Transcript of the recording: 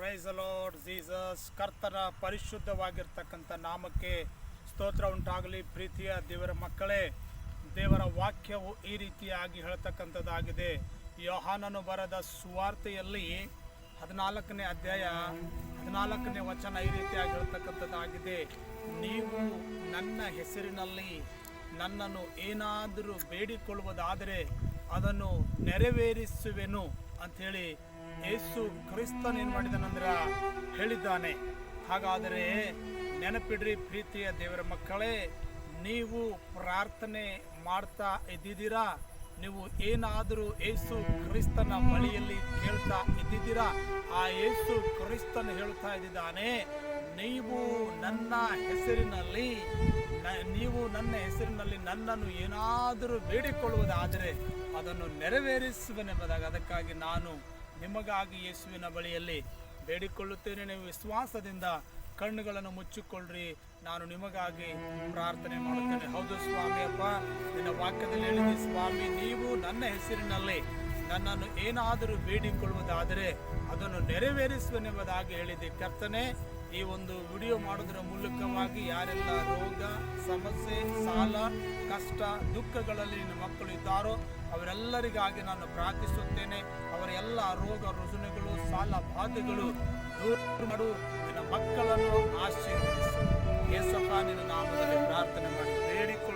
Praise the lord Jesus. ಕರ್ತನ ಪರಿಶುದ್ಧವಾಗಿರ್ತಕ್ಕಂಥ ನಾಮಕ್ಕೆ ಸ್ತೋತ್ರ ಉಂಟಾಗಲಿ. ಪ್ರೀತಿಯ ದೇವರ ಮಕ್ಕಳೇ, ದೇವರ ವಾಕ್ಯವು ಈ ರೀತಿಯಾಗಿ ಹೇಳ್ತಕ್ಕಂಥದ್ದಾಗಿದೆ. ಯೋಹಾನನು ಬರೆದ ಸುವಾರ್ತೆಯಲ್ಲಿ 14ನೇ ಅಧ್ಯಾಯ 14ನೇ ವಚನ ಈ ರೀತಿಯಾಗಿ ಹೇಳ್ತಕ್ಕಂಥದ್ದಾಗಿದೆ. ನೀವು ನನ್ನ ಹೆಸರಿನಲ್ಲಿ ನನ್ನನ್ನು ಏನಾದರೂ ಬೇಡಿಕೊಳ್ಳುವುದಾದರೆ ಅದನ್ನು ನೆರವೇರಿಸುವೆನು ಅಂಥೇಳಿ ಯೇಸು ಕ್ರಿಸ್ತನ್ ಏನು ಮಾಡಿದಾನಂದ್ರೆ ಹೇಳಿದ್ದಾನೆ. ಹಾಗಾದರೆ ನೆನಪಿಡ್ರಿ ಪ್ರೀತಿಯ ದೇವರ ಮಕ್ಕಳೇ, ನೀವು ಪ್ರಾರ್ಥನೆ ಮಾಡ್ತಾ ಇದ್ದಿದ್ದೀರಾ? ನೀವು ಏನಾದರೂ ಯೇಸು ಕ್ರಿಸ್ತನ ಬಳಿಯಲ್ಲಿ ಕೇಳ್ತಾ ಇದ್ದಿದ್ದೀರಾ? ಆ ಯೇಸು ಕ್ರಿಸ್ತನು ಹೇಳ್ತಾ ಇದ್ದಾನೆ, ನೀವು ನನ್ನ ಹೆಸರಿನಲ್ಲಿ ನನ್ನನ್ನು ಏನಾದರೂ ಬೇಡಿಕೊಳ್ಳುವುದಾದರೆ ಅದನ್ನು ನೆರವೇರಿಸುವೆನೆಂಬುದಾಗಿ, ಅದಕ್ಕಾಗಿ ನಾನು ನಿಮಗಾಗಿ ಯೇಸುವಿನ ಬಳಿಯಲ್ಲಿ ಬೇಡಿಕೊಳ್ಳುತ್ತೇನೆ. ನೀವು ವಿಶ್ವಾಸದಿಂದ ಕಣ್ಣುಗಳನ್ನು ಮುಚ್ಚಿಕೊಳ್ಳ್ರಿ, ನಾನು ನಿಮಗಾಗಿ ಪ್ರಾರ್ಥನೆ ಮಾಡುತ್ತೇನೆ. ಹೌದು ಸ್ವಾಮಿ, ಅಪ್ಪ ನಿನ್ನ ವಾಕ್ಯದಲ್ಲಿ ಹೇಳಿದೆ ಸ್ವಾಮಿ, ನೀವು ನನ್ನ ಹೆಸರಿನಲ್ಲಿ ನನ್ನನ್ನು ಏನಾದರೂ ಬೇಡಿಕೊಳ್ಳುವುದಾದರೆ ಅದನ್ನು ನೆರವೇರಿಸುವೆನೆಂಬುದಾಗಿ ಹೇಳಿದೆ. ಕರ್ತನೆ, ಈ ಒಂದು ವಿಡಿಯೋ ಮಾಡೋದರ ಮೂಲಕವಾಗಿ ಯಾರೆಲ್ಲ ರೋಗ, ಸಮಸ್ಯೆ, ಸಾಲ, ಕಷ್ಟ, ದುಃಖಗಳಲ್ಲಿ ನಿನ್ನ ಮಕ್ಕಳು ಇದ್ದಾರೋ ಅವರೆಲ್ಲರಿಗಾಗಿ ನಾನು ಪ್ರಾರ್ಥಿಸುತ್ತೇನೆ. ಅವರ ಎಲ್ಲ ರೋಗ ರುಜಿನಗಳು, ಸಾಲ ಬಾಧೆಗಳು ದೂರ ಮಾಡು. ನಿನ್ನ ಮಕ್ಕಳನ್ನು ಆಶೀರ್ವದಿಸು. ಯೇಸಪ್ಪ ನಿನ್ನ ನಾಮದಲ್ಲಿ ಪ್ರಾರ್ಥನೆ ಮಾಡಿ ಬೇಡಿಕೊಳ್ಳ